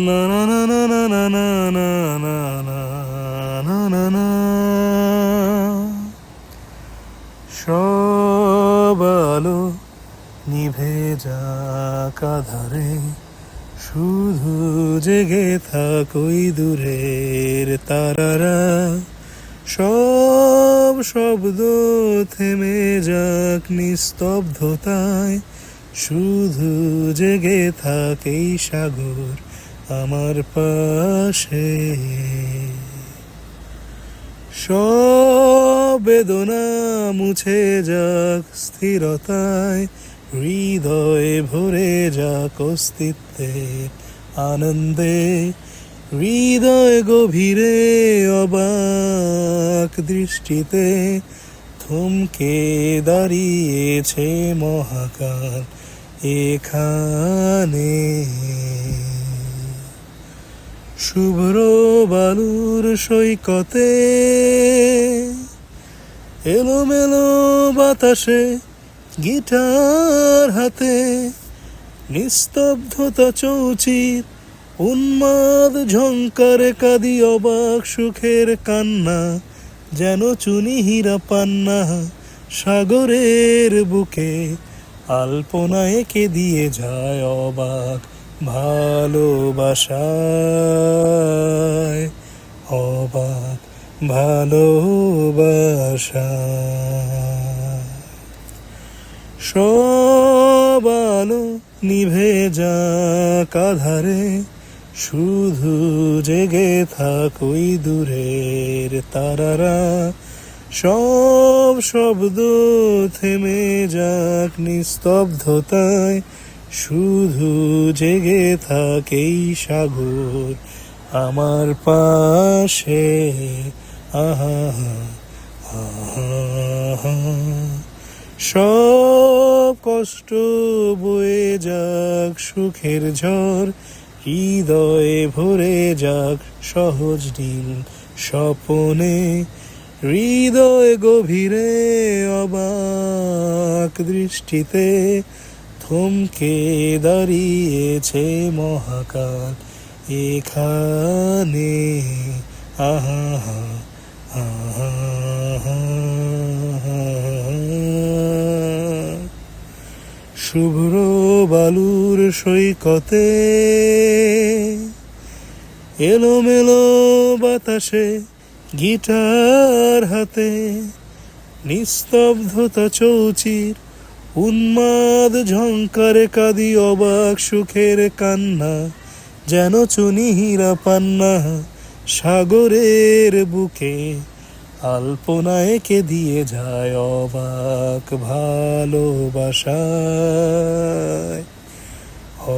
না না না না না না না না না না না না। সব আলো নিভে যাক আঁধারে, শুধু জেগে থাক ওই দূরের তারারা। সব শব্দ থেমে যাক নিস্তব্ধতায়, শুধু জেগে থাক এই সাগর আমার পাশে। সব বেদনা মুছে যাক স্থিরতায়, হৃদয়ে ভরে যাক অস্তিত্বের আনন্দে। হৃদয় গভীরে অবাক দৃষ্টিতে থমকে দাঁড়িয়েছে মহাকাল এখানে। শুভ্র বালুর সৈকতে এলোমেলো বাতাসে গিটার হাতে, নিস্তব্ধতা চৌচির উন্মাদ ঝংকারে কাঁদি অবাক সুখের কান্না, যেন চুনি হীরা পান্না সাগরের বুকে আলপনা এঁকে দিয়ে যায় অবাক ভালোবাসায়, অবাক ভালোবাসায়। সব আলো নিভে যাক আঁধারে, শুধু জেগে থাক ওই দূরের তারারা। সব শব্দ থেমে যাক নিস্তব্ধতায়, শুধু জেগে থাক এই সাগর আমার পাশে। আহা আহা। সব কষ্ট বয়ে যাক সুখের ঝড়, হৃদয়ে ভরে যাক সহজ নীল স্বপনে। হৃদয় গভীরে অবাক দৃষ্টিতে থমকে দাঁড়িয়েছে মহাকাল এখানে। আহা আহা। শুভ্র বালুর সৈকতে এলোমেলো বাতাসে গিটার হাতে, নিস্তব্ধতা চৌচির উন্মাদ ঝংকারে কাঁদি অবাক সুখের কান্না, যেন চুনি হীরা পান্না সাগরের বুকে আলপনা এঁকে দিয়ে যায় অবাক ভালোবাসায়,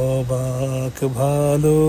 অবাক ভালোবাসায়।